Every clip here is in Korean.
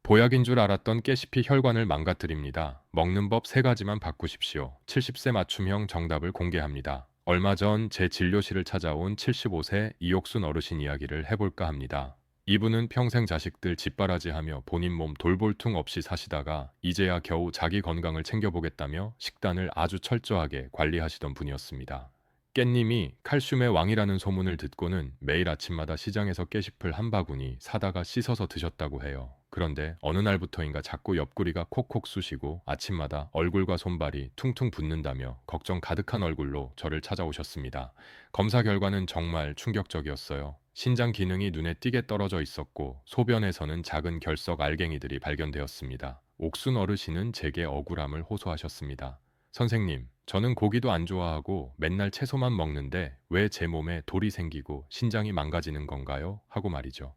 보약인 줄 알았던 깨시피 혈관을 망가뜨립니다. 먹는 법 3가지만 바꾸십시오. 70세 맞춤형 정답을 공개합니다. 얼마 전 제 진료실을 찾아온 75세 이옥순 어르신 이야기를 해볼까 합니다. 이분은 평생 자식들 집바라지하며 본인 몸 돌볼 틈 없이 사시다가 이제야 겨우 자기 건강을 챙겨보겠다며 식단을 아주 철저하게 관리하시던 분이었습니다. 깻님이 칼슘의 왕이라는 소문을 듣고는 매일 아침마다 시장에서 깨씹을 한 바구니 사다가 씻어서 드셨다고 해요. 그런데 어느 날부터인가 자꾸 옆구리가 콕콕 쑤시고 아침마다 얼굴과 손발이 퉁퉁 붓는다며 걱정 가득한 얼굴로 저를 찾아오셨습니다. 검사 결과는 정말 충격적이었어요. 신장 기능이 눈에 띄게 떨어져 있었고 소변에서는 작은 결석 알갱이들이 발견되었습니다. 옥순 어르신은 제게 억울함을 호소하셨습니다. 선생님, 저는 고기도 안 좋아하고 맨날 채소만 먹는데 왜 제 몸에 돌이 생기고 신장이 망가지는 건가요? 하고 말이죠.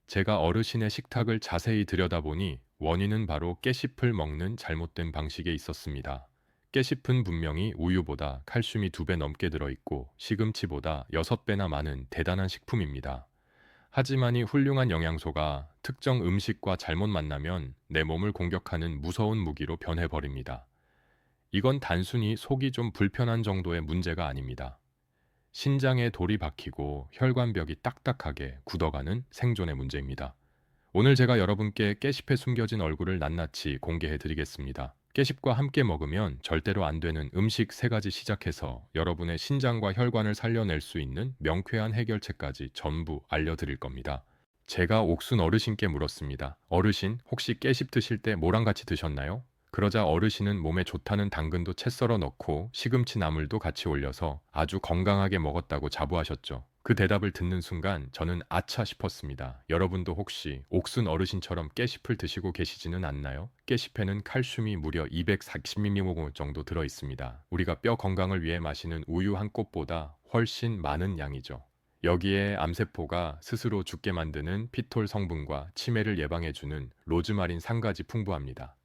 제가 어르신의 식탁을 자세히 들여다보니 원인은 바로 깨씹을 먹는 잘못된 방식에 있었습니다. 깨씹은 분명히 우유보다 칼슘이 2배 넘게 들어있고 시금치보다 6배나 많은 대단한 식품입니다. 하지만 이 훌륭한 영양소가 특정 음식과 잘못 만나면 내 몸을 공격하는 무서운 무기로 변해버립니다. 이건 단순히 속이 좀 불편한 정도의 문제가 아닙니다. 신장에 돌이 박히고 혈관벽이 딱딱하게 굳어가는 생존의 문제입니다. 오늘 제가 여러분께 깨씹에 숨겨진 얼굴을 낱낱이 공개해 드리겠습니다. 깨씹과 함께 먹으면 절대로 안 되는 음식 3가지 시작해서 여러분의 신장과 혈관을 살려낼 수 있는 명쾌한 해결책까지 전부 알려드릴 겁니다. 제가 옥순 어르신께 물었습니다. 어르신, 혹시 깨씹 드실 때 뭐랑 같이 드셨나요? 그러자 어르신은 몸에 좋다는 당근도 채 썰어 넣고 시금치 나물도 같이 올려서 아주 건강하게 먹었다고 자부하셨죠. 그 대답을 듣는 순간 저는 아차 싶었습니다. 여러분도 혹시 옥순 어르신처럼 깨씹을 드시고 계시지는 않나요? 깨씹에는 칼슘이 무려 240mg 정도 들어 있습니다. 우리가 뼈 건강을 위해 마시는 우유 한 컵보다 훨씬 많은 양이죠. 여기에 암세포가 스스로 죽게 만드는 피톨 성분과 치매를 예방해주는 로즈마린 산가지 풍부합니다.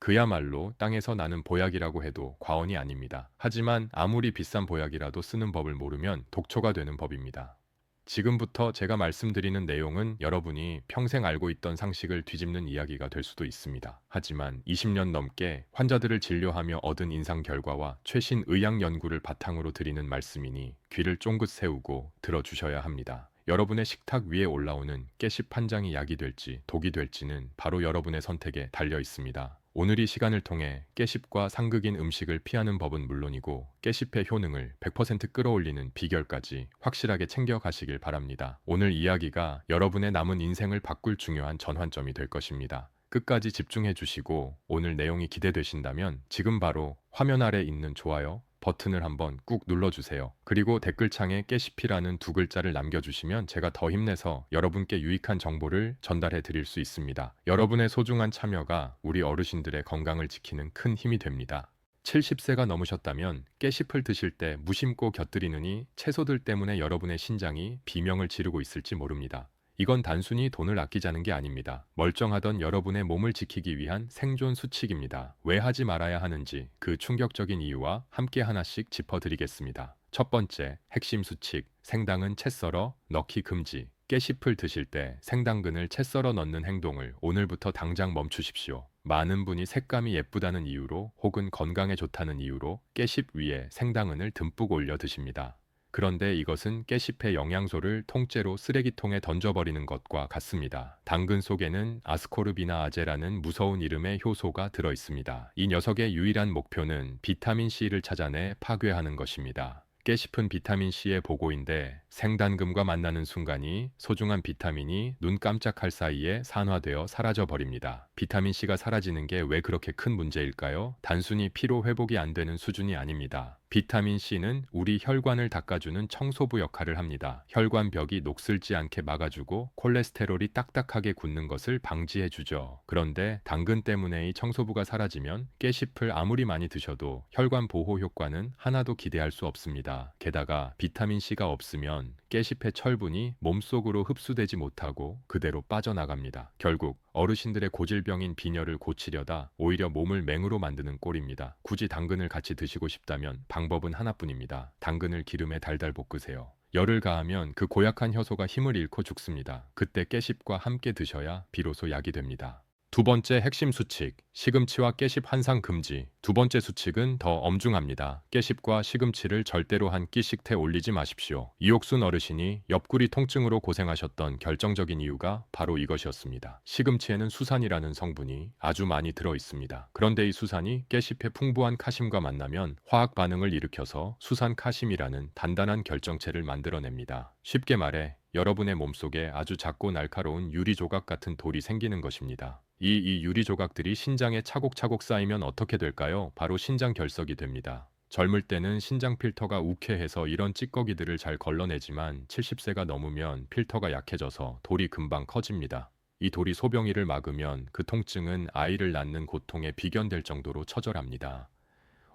그야말로 땅에서 나는 보약이라고 해도 과언이 아닙니다. 하지만 아무리 비싼 보약이라도 쓰는 법을 모르면 독초가 되는 법입니다. 지금부터 제가 말씀드리는 내용은 여러분이 평생 알고 있던 상식을 뒤집는 이야기가 될 수도 있습니다. 하지만 20년 넘게 환자들을 진료하며 얻은 임상 결과와 최신 의학 연구를 바탕으로 드리는 말씀이니 귀를 쫑긋 세우고 들어주셔야 합니다. 여러분의 식탁 위에 올라오는 깨씹 한 장이 약이 될지 독이 될지는 바로 여러분의 선택에 달려 있습니다. 오늘 이 시간을 통해 깨씹과 상극인 음식을 피하는 법은 물론이고 깨씹의 효능을 100% 끌어올리는 비결까지 확실하게 챙겨가시길 바랍니다. 오늘 이야기가 여러분의 남은 인생을 바꿀 중요한 전환점이 될 것입니다. 끝까지 집중해 주시고 오늘 내용이 기대되신다면 지금 바로 화면 아래 있는 좋아요 버튼을 한번 꾹 눌러주세요. 그리고 댓글창에 깨시피라는 2글자를 남겨주시면 제가 더 힘내서 여러분께 유익한 정보를 전달해 드릴 수 있습니다. 여러분의 소중한 참여가 우리 어르신들의 건강을 지키는 큰 힘이 됩니다. 70세가 넘으셨다면 깨씹을 드실 때 무심코 곁들이느니 채소들 때문에 여러분의 신장이 비명을 지르고 있을지 모릅니다. 이건 단순히 돈을 아끼자는 게 아닙니다. 멀쩡하던 여러분의 몸을 지키기 위한 생존 수칙입니다. 왜 하지 말아야 하는지 그 충격적인 이유와 함께 하나씩 짚어드리겠습니다. 첫 번째, 핵심 수칙, 생당은 채 썰어 넣기 금지. 깨씹을 드실 때 생당근을 채 썰어 넣는 행동을 오늘부터 당장 멈추십시오. 많은 분이 색감이 예쁘다는 이유로 혹은 건강에 좋다는 이유로 깨씹 위에 생당근을 듬뿍 올려 드십니다. 그런데 이것은 깨씹의 영양소를 통째로 쓰레기통에 던져버리는 것과 같습니다. 당근 속에는 아스코르비나아제라는 무서운 이름의 효소가 들어 있습니다. 이 녀석의 유일한 목표는 비타민C를 찾아내 파괴하는 것입니다. 깨씹은 비타민C의 보고인데 생단금과 만나는 순간이 소중한 비타민이 눈 깜짝할 사이에 산화되어 사라져 버립니다. 비타민C가 사라지는 게 왜 그렇게 큰 문제일까요? 단순히 피로 회복이 안 되는 수준이 아닙니다. 비타민C는 우리 혈관을 닦아주는 청소부 역할을 합니다. 혈관벽이 녹슬지 않게 막아주고 콜레스테롤이 딱딱하게 굳는 것을 방지해주죠. 그런데 당근 때문에 이 청소부가 사라지면 깨씹을 아무리 많이 드셔도 혈관 보호 효과는 하나도 기대할 수 없습니다. 게다가 비타민C가 없으면 깨씹의 철분이 몸속으로 흡수되지 못하고 그대로 빠져나갑니다. 결국 어르신들의 고질병인 빈혈을 고치려다 오히려 몸을 맹으로 만드는 꼴입니다. 굳이 당근을 같이 드시고 싶다면 방법은 하나뿐입니다. 당근을 기름에 달달 볶으세요. 열을 가하면 그 고약한 효소가 힘을 잃고 죽습니다. 그때 깨씹과 함께 드셔야 비로소 약이 됩니다. 두 번째 핵심 수칙, 시금치와 깨씹 한상 금지. 두 번째 수칙은 더 엄중합니다. 깨씹과 시금치를 절대로 한 끼 식태에 올리지 마십시오. 이옥순 어르신이 옆구리 통증으로 고생하셨던 결정적인 이유가 바로 이것이었습니다. 시금치에는 수산이라는 성분이 아주 많이 들어 있습니다. 그런데 이 수산이 깨씹의 풍부한 카심과 만나면 화학 반응을 일으켜서 수산 카심이라는 단단한 결정체를 만들어냅니다. 쉽게 말해 여러분의 몸속에 아주 작고 날카로운 유리 조각 같은 돌이 생기는 것입니다. 이 유리 조각들이 신장에 차곡차곡 쌓이면 어떻게 될까요? 바로 신장 결석이 됩니다. 젊을 때는 신장 필터가 우쾌해서 이런 찌꺼기들을 잘 걸러내지만 70세가 넘으면 필터가 약해져서 돌이 금방 커집니다. 이 돌이 소변이를 막으면 그 통증은 아이를 낳는 고통에 비견될 정도로 처절합니다.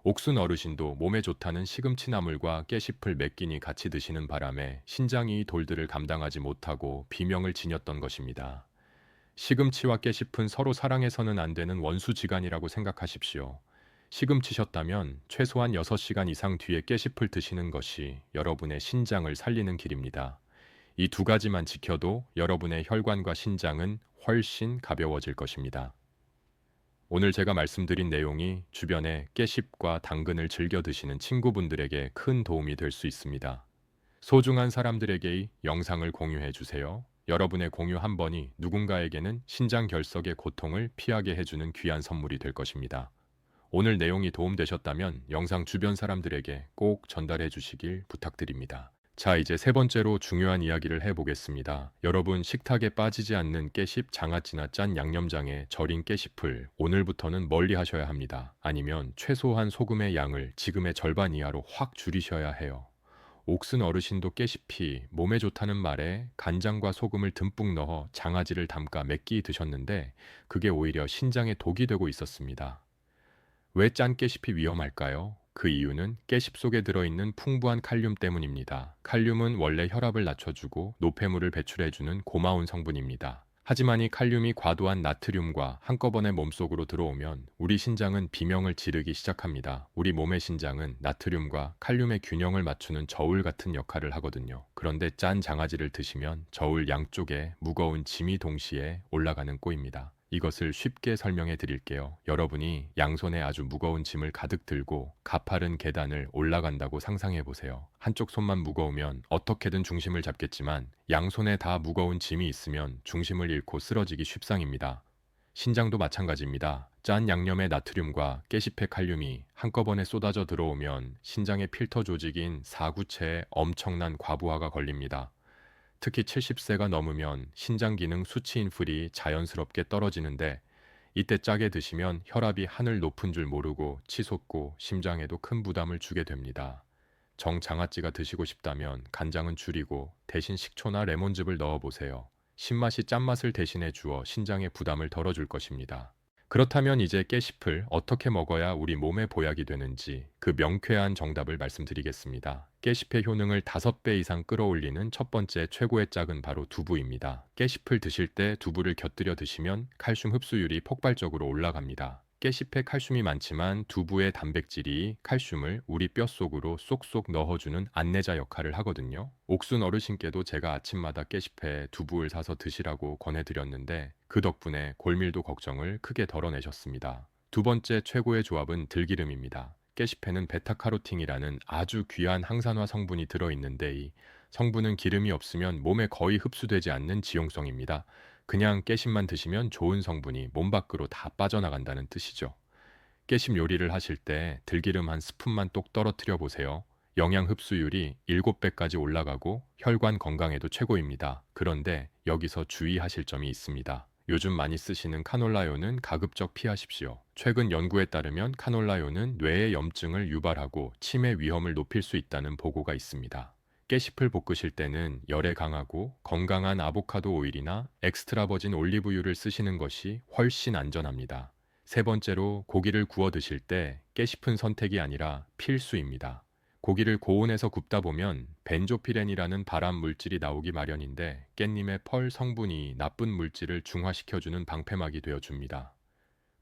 옥순 어르신도 몸에 좋다는 시금치 나물과 깨씹을 몇 끼니 같이 드시는 바람에 신장이 이 돌들을 감당하지 못하고 비명을 지녔던 것입니다. 시금치와 깨씹은 서로 사랑해서는 안 되는 원수지간이라고 생각하십시오. 시금치셨다면 최소한 6시간 이상 뒤에 깨씹을 드시는 것이 여러분의 신장을 살리는 길입니다. 이 두 가지만 지켜도 여러분의 혈관과 신장은 훨씬 가벼워질 것입니다. 오늘 제가 말씀드린 내용이 주변에 깨씹과 당근을 즐겨 드시는 친구분들에게 큰 도움이 될 수 있습니다. 소중한 사람들에게 이 영상을 공유해 주세요. 여러분의 공유 한 번이 누군가에게는 신장 결석의 고통을 피하게 해주는 귀한 선물이 될 것입니다. 오늘 내용이 도움되셨다면 영상 주변 사람들에게 꼭 전달해 주시길 부탁드립니다. 자, 이제 세 번째로 중요한 이야기를 해보겠습니다. 여러분, 식탁에 빠지지 않는 깨씹, 장아찌나 짠 양념장에 절인 깨씹을 오늘부터는 멀리 하셔야 합니다. 아니면 최소한 소금의 양을 지금의 절반 이하로 확 줄이셔야 해요. 옥순 어르신도 깨씹이 몸에 좋다는 말에 간장과 소금을 듬뿍 넣어 장아찌를 담가 몇 끼 드셨는데 그게 오히려 신장에 독이 되고 있었습니다. 왜 짠 깨씹이 위험할까요? 그 이유는 깨씹 속에 들어있는 풍부한 칼륨 때문입니다. 칼륨은 원래 혈압을 낮춰주고 노폐물을 배출해주는 고마운 성분입니다. 하지만 이 칼륨이 과도한 나트륨과 한꺼번에 몸속으로 들어오면 우리 신장은 비명을 지르기 시작합니다. 우리 몸의 신장은 나트륨과 칼륨의 균형을 맞추는 저울 같은 역할을 하거든요. 그런데 짠 장아찌를 드시면 저울 양쪽에 무거운 짐이 동시에 올라가는 꼴입니다. 이것을 쉽게 설명해 드릴게요. 여러분이 양손에 아주 무거운 짐을 가득 들고 가파른 계단을 올라간다고 상상해 보세요. 한쪽 손만 무거우면 어떻게든 중심을 잡겠지만 양손에 다 무거운 짐이 있으면 중심을 잃고 쓰러지기 쉽상입니다. 신장도 마찬가지입니다. 짠 양념의 나트륨과 깨씹의 칼륨이 한꺼번에 쏟아져 들어오면 신장의 필터 조직인 사구체에 엄청난 과부하가 걸립니다. 특히 70세가 넘으면 신장 기능 수치 인플이 자연스럽게 떨어지는데 이때 짜게 드시면 혈압이 하늘 높은 줄 모르고 치솟고 심장에도 큰 부담을 주게 됩니다. 정장아찌가 드시고 싶다면 간장은 줄이고 대신 식초나 레몬즙을 넣어보세요. 신맛이 짠맛을 대신해 주어 신장의 부담을 덜어줄 것입니다. 그렇다면 이제 깨씹을 어떻게 먹어야 우리 몸에 보약이 되는지 그 명쾌한 정답을 말씀드리겠습니다. 깨씹의 효능을 5배 이상 끌어올리는 첫 번째 최고의 짝은 바로 두부입니다. 깨씹을 드실 때 두부를 곁들여 드시면 칼슘 흡수율이 폭발적으로 올라갑니다. 깨씹에 칼슘이 많지만 두부의 단백질이 칼슘을 우리 뼈 속으로 쏙쏙 넣어주는 안내자 역할을 하거든요. 옥순 어르신께도 제가 아침마다 깨씹에 두부를 사서 드시라고 권해드렸는데 그 덕분에 골밀도 걱정을 크게 덜어내셨습니다. 두 번째 최고의 조합은 들기름입니다. 깨씹에는 베타카로틴이라는 아주 귀한 항산화 성분이 들어있는데 이 성분은 기름이 없으면 몸에 거의 흡수되지 않는 지용성입니다. 그냥 깨씹만 드시면 좋은 성분이 몸 밖으로 다 빠져나간다는 뜻이죠. 깨씹 요리를 하실 때 들기름 한 스푼만 똑 떨어뜨려 보세요. 영양 흡수율이 7배까지 올라가고 혈관 건강에도 최고입니다. 그런데 여기서 주의하실 점이 있습니다. 요즘 많이 쓰시는 카놀라유는 가급적 피하십시오. 최근 연구에 따르면 카놀라유는 뇌의 염증을 유발하고 치매 위험을 높일 수 있다는 보고가 있습니다. 깨씹을 볶으실 때는 열에 강하고 건강한 아보카도 오일이나 엑스트라 버진 올리브유를 쓰시는 것이 훨씬 안전합니다. 세 번째로 고기를 구워 드실 때 깨씹은 선택이 아니라 필수입니다. 고기를 고온에서 굽다 보면 벤조피렌이라는 발암 물질이 나오기 마련인데 깻잎의 펄 성분이 나쁜 물질을 중화시켜주는 방패막이 되어줍니다.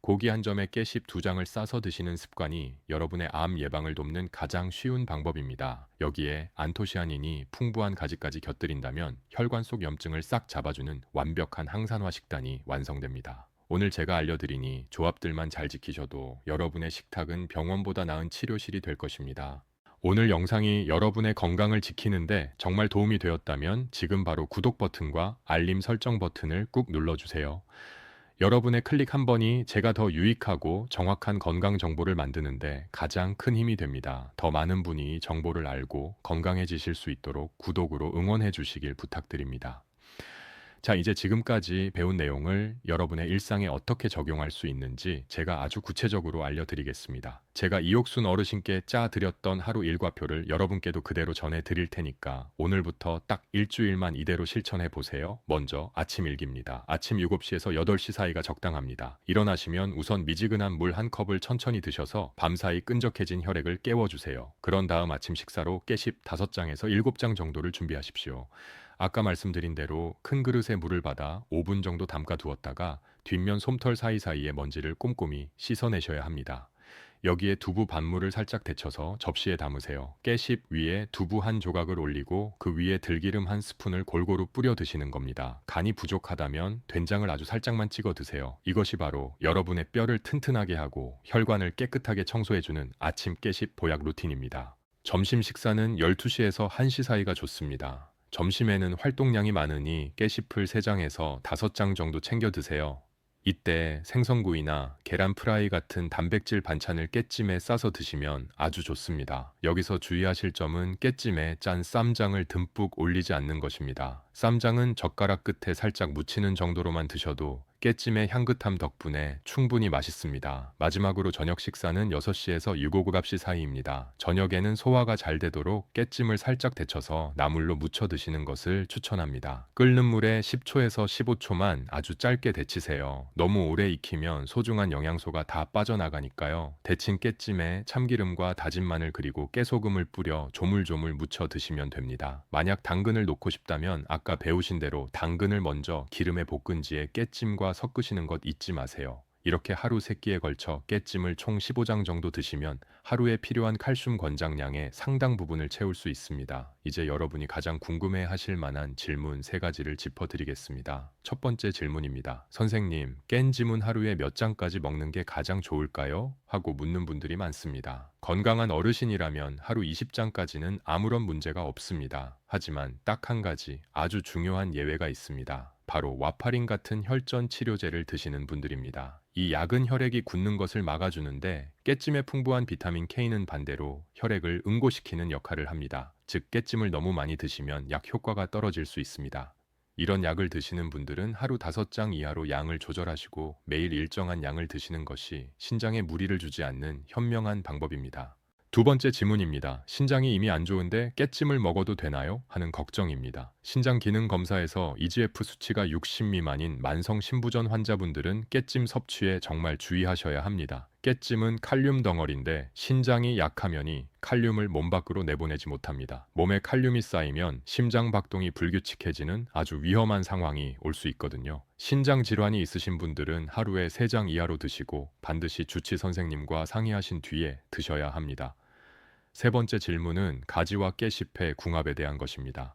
고기 한 점에 깨씹 2장을 싸서 드시는 습관이 여러분의 암 예방을 돕는 가장 쉬운 방법입니다. 여기에 안토시아닌이 풍부한 가지까지 곁들인다면 혈관 속 염증을 싹 잡아주는 완벽한 항산화 식단이 완성됩니다. 오늘 제가 알려드리니 조합들만 잘 지키셔도 여러분의 식탁은 병원보다 나은 치료실이 될 것입니다. 오늘 영상이 여러분의 건강을 지키는데 정말 도움이 되었다면 지금 바로 구독 버튼과 알림 설정 버튼을 꾹 눌러주세요. 여러분의 클릭 한 번이 제가 더 유익하고 정확한 건강 정보를 만드는데 가장 큰 힘이 됩니다. 더 많은 분이 정보를 알고 건강해지실 수 있도록 구독으로 응원해 주시길 부탁드립니다. 자, 이제 지금까지 배운 내용을 여러분의 일상에 어떻게 적용할 수 있는지 제가 아주 구체적으로 알려드리겠습니다. 제가 이옥순 어르신께 짜드렸던 하루 일과표를 여러분께도 그대로 전해드릴 테니까 오늘부터 딱 일주일만 이대로 실천해 보세요. 먼저 아침 일기입니다. 아침 7시에서 8시 사이가 적당합니다. 일어나시면 우선 미지근한 물 한 컵을 천천히 드셔서 밤사이 끈적해진 혈액을 깨워주세요. 그런 다음 아침 식사로 깨십 5장에서 7장 정도를 준비하십시오. 아까 말씀드린 대로 큰 그릇에 물을 받아 5분 정도 담가 두었다가 뒷면 솜털 사이사이의 먼지를 꼼꼼히 씻어내셔야 합니다. 여기에 두부 반물을 살짝 데쳐서 접시에 담으세요. 깨십 위에 두부 한 조각을 올리고 그 위에 들기름 한 스푼을 골고루 뿌려 드시는 겁니다. 간이 부족하다면 된장을 아주 살짝만 찍어 드세요. 이것이 바로 여러분의 뼈를 튼튼하게 하고 혈관을 깨끗하게 청소해주는 아침 깨십 보약 루틴입니다. 점심 식사는 12시에서 1시 사이가 좋습니다. 점심에는 활동량이 많으니 깨씹을 3장에서 5장 정도 챙겨 드세요. 이때 생선구이나 계란 프라이 같은 단백질 반찬을 깨찜에 싸서 드시면 아주 좋습니다. 여기서 주의하실 점은 깨찜에 짠 쌈장을 듬뿍 올리지 않는 것입니다. 쌈장은 젓가락 끝에 살짝 묻히는 정도로만 드셔도 깨찜의 향긋함 덕분에 충분히 맛있습니다. 마지막으로 저녁 식사는 6시에서 7-9시 사이입니다. 저녁에는 소화가 잘 되도록 깨찜을 살짝 데쳐서 나물로 무쳐 드시는 것을 추천합니다. 끓는 물에 10초에서 15초만 아주 짧게 데치세요. 너무 오래 익히면 소중한 영양소가 다 빠져나가니까요. 데친 깨찜에 참기름과 다진 마늘 그리고 깨소금을 뿌려 조물조물 무쳐 드시면 됩니다. 만약 당근을 놓고 싶다면 아까 배우신 대로 당근을 먼저 기름에 볶은 뒤에 깨찜과 섞으시는 것 잊지 마세요. 이렇게 하루 3끼에 걸쳐 깨찜을 총 15장 정도 드시면 하루에 필요한 칼슘 권장량의 상당 부분을 채울 수 있습니다. 이제 여러분이 가장 궁금해 하실 만한 질문 3가지를 짚어드리겠습니다. 첫 번째 질문입니다. 선생님, 깬 짐은 하루에 몇 장까지 먹는 게 가장 좋을까요? 하고 묻는 분들이 많습니다. 건강한 어르신이라면 하루 20장까지는 아무런 문제가 없습니다. 하지만 딱 한 가지 아주 중요한 예외가 있습니다. 바로 와파린 같은 혈전 치료제를 드시는 분들입니다. 이 약은 혈액이 굳는 것을 막아주는데 깨찜에 풍부한 비타민 K는 반대로 혈액을 응고시키는 역할을 합니다. 즉 깨찜을 너무 많이 드시면 약 효과가 떨어질 수 있습니다. 이런 약을 드시는 분들은 하루 5장 이하로 양을 조절하시고 매일 일정한 양을 드시는 것이 신장에 무리를 주지 않는 현명한 방법입니다. 두 번째 질문입니다. 신장이 이미 안 좋은데 깨찜을 먹어도 되나요? 하는 걱정입니다. 신장 기능 검사에서 EGF 수치가 60 미만인 만성 신부전 환자분들은 깨찜 섭취에 정말 주의하셔야 합니다. 깨찜은 칼륨 덩어리인데 신장이 약하면이 칼륨을 몸 밖으로 내보내지 못합니다. 몸에 칼륨이 쌓이면 심장 박동이 불규칙해지는 아주 위험한 상황이 올 수 있거든요. 신장 질환이 있으신 분들은 하루에 3장 이하로 드시고 반드시 주치 선생님과 상의하신 뒤에 드셔야 합니다. 세 번째 질문은 가지와 깨씹의 궁합에 대한 것입니다.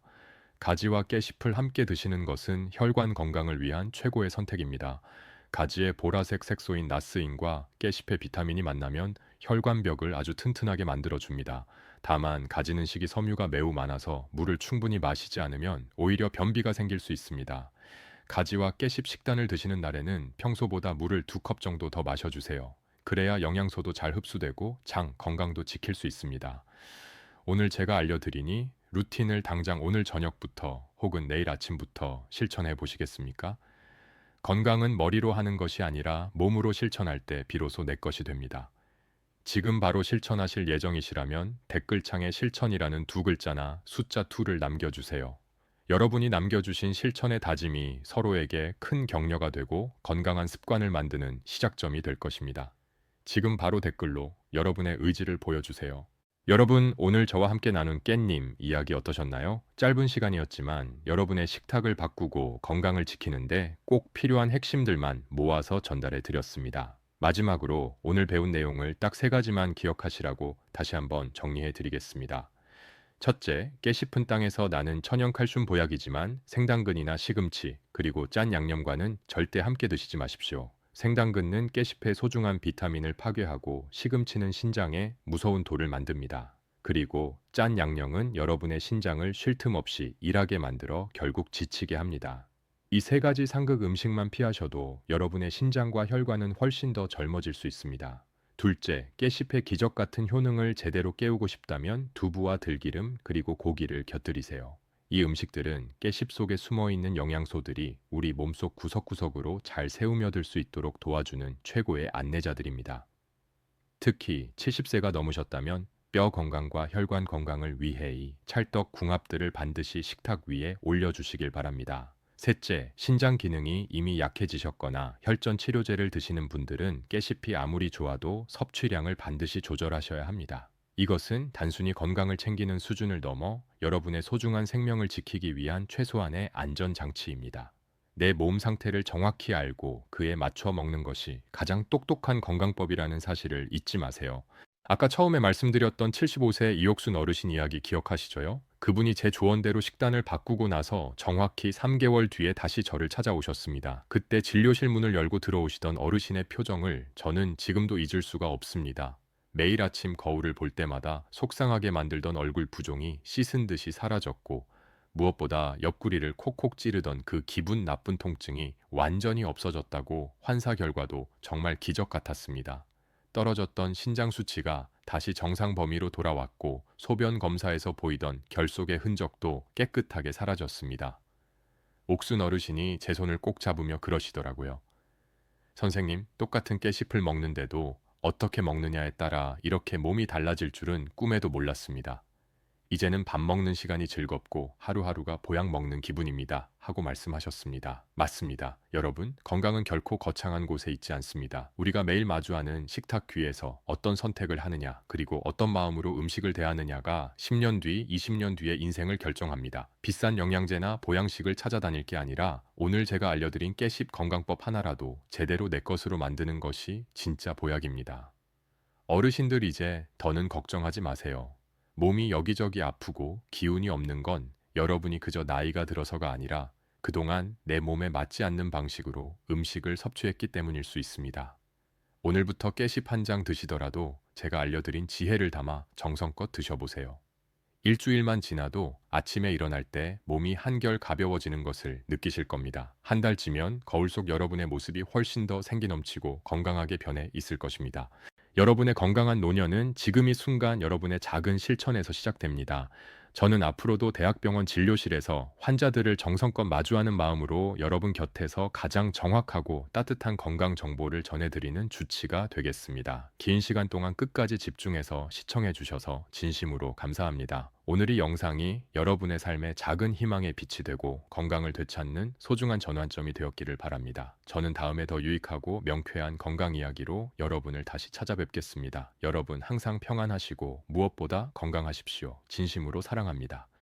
가지와 깨씹을 함께 드시는 것은 혈관 건강을 위한 최고의 선택입니다. 가지의 보라색 색소인 나스인과 깨씹의 비타민이 만나면 혈관벽을 아주 튼튼하게 만들어줍니다. 다만 가지는 식이섬유가 매우 많아서 물을 충분히 마시지 않으면 오히려 변비가 생길 수 있습니다. 가지와 깨씹 식단을 드시는 날에는 평소보다 물을 2컵 정도 더 마셔주세요. 그래야 영양소도 잘 흡수되고 장 건강도 지킬 수 있습니다. 오늘 제가 알려드리니 루틴을 당장 오늘 저녁부터 혹은 내일 아침부터 실천해 보시겠습니까? 건강은 머리로 하는 것이 아니라 몸으로 실천할 때 비로소 내 것이 됩니다. 지금 바로 실천하실 예정이시라면 댓글창에 실천이라는 2글자나 숫자 2를 남겨주세요. 여러분이 남겨주신 실천의 다짐이 서로에게 큰 격려가 되고 건강한 습관을 만드는 시작점이 될 것입니다. 지금 바로 댓글로 여러분의 의지를 보여주세요. 여러분, 오늘 저와 함께 나눈 깻님 이야기 어떠셨나요? 짧은 시간이었지만 여러분의 식탁을 바꾸고 건강을 지키는데 꼭 필요한 핵심들만 모아서 전달해 드렸습니다. 마지막으로 오늘 배운 내용을 딱 3가지만 기억하시라고 다시 한번 정리해 드리겠습니다. 첫째, 깨씹은 땅에서 나는 천연 칼슘 보약이지만 생당근이나 시금치 그리고 짠 양념과는 절대 함께 드시지 마십시오. 생당근은 깨잎의 소중한 비타민을 파괴하고 시금치는 신장에 무서운 돌을 만듭니다. 그리고 짠 양념은 여러분의 신장을 쉴 틈 없이 일하게 만들어 결국 지치게 합니다. 이 세 가지 상극 음식만 피하셔도 여러분의 신장과 혈관은 훨씬 더 젊어질 수 있습니다. 둘째, 깨씹의 기적 같은 효능을 제대로 깨우고 싶다면 두부와 들기름 그리고 고기를 곁들이세요. 이 음식들은 깨씹 속에 숨어 있는 영양소들이 우리 몸속 구석구석으로 잘 새우며들 수 있도록 도와주는 최고의 안내자들입니다. 특히 70세가 넘으셨다면 뼈 건강과 혈관 건강을 위해 이 찰떡 궁합들을 반드시 식탁 위에 올려주시길 바랍니다. 셋째, 신장 기능이 이미 약해지셨거나 혈전 치료제를 드시는 분들은 깨씹이 아무리 좋아도 섭취량을 반드시 조절하셔야 합니다. 이것은 단순히 건강을 챙기는 수준을 넘어 여러분의 소중한 생명을 지키기 위한 최소한의 안전장치입니다. 내 몸 상태를 정확히 알고 그에 맞춰 먹는 것이 가장 똑똑한 건강법이라는 사실을 잊지 마세요. 아까 처음에 말씀드렸던 75세 이옥순 어르신 이야기 기억하시죠요? 그분이 제 조언대로 식단을 바꾸고 나서 정확히 3개월 뒤에 다시 저를 찾아오셨습니다. 그때 진료실 문을 열고 들어오시던 어르신의 표정을 저는 지금도 잊을 수가 없습니다. 매일 아침 거울을 볼 때마다 속상하게 만들던 얼굴 부종이 씻은 듯이 사라졌고, 무엇보다 옆구리를 콕콕 찌르던 그 기분 나쁜 통증이 완전히 없어졌다고 환사 결과도 정말 기적 같았습니다. 떨어졌던 신장 수치가 다시 정상 범위로 돌아왔고 소변 검사에서 보이던 결속의 흔적도 깨끗하게 사라졌습니다. 옥순 어르신이 제 손을 꼭 잡으며 그러시더라고요. 선생님, 똑같은 깨씹을 먹는데도 어떻게 먹느냐에 따라 이렇게 몸이 달라질 줄은 꿈에도 몰랐습니다. 이제는 밥 먹는 시간이 즐겁고 하루하루가 보약 먹는 기분입니다. 하고 말씀하셨습니다. 맞습니다. 여러분, 건강은 결코 거창한 곳에 있지 않습니다. 우리가 매일 마주하는 식탁 귀에서 어떤 선택을 하느냐, 그리고 어떤 마음으로 음식을 대하느냐가 10년 뒤, 20년 뒤의 인생을 결정합니다. 비싼 영양제나 보양식을 찾아다닐 게 아니라 오늘 제가 알려드린 깨씹 건강법 하나라도 제대로 내 것으로 만드는 것이 진짜 보약입니다. 어르신들 이제 더는 걱정하지 마세요. 몸이 여기저기 아프고 기운이 없는 건 여러분이 그저 나이가 들어서가 아니라 그동안 내 몸에 맞지 않는 방식으로 음식을 섭취했기 때문일 수 있습니다. 오늘부터 깨씹 한 장 드시더라도 제가 알려드린 지혜를 담아 정성껏 드셔보세요. 일주일만 지나도 아침에 일어날 때 몸이 한결 가벼워지는 것을 느끼실 겁니다. 한 달쯤면 거울 속 여러분의 모습이 훨씬 더 생기 넘치고 건강하게 변해 있을 것입니다. 여러분의 건강한 노년은 지금 이 순간 여러분의 작은 실천에서 시작됩니다. 저는 앞으로도 대학병원 진료실에서 환자들을 정성껏 마주하는 마음으로 여러분 곁에서 가장 정확하고 따뜻한 건강 정보를 전해드리는 주치가 되겠습니다. 긴 시간 동안 끝까지 집중해서 시청해 주셔서 진심으로 감사합니다. 오늘 이 영상이 여러분의 삶에 작은 희망의 빛이 되고 건강을 되찾는 소중한 전환점이 되었기를 바랍니다. 저는 다음에 더 유익하고 명쾌한 건강 이야기로 여러분을 다시 찾아뵙겠습니다. 여러분 항상 평안하시고 무엇보다 건강하십시오. 진심으로 사랑합니다.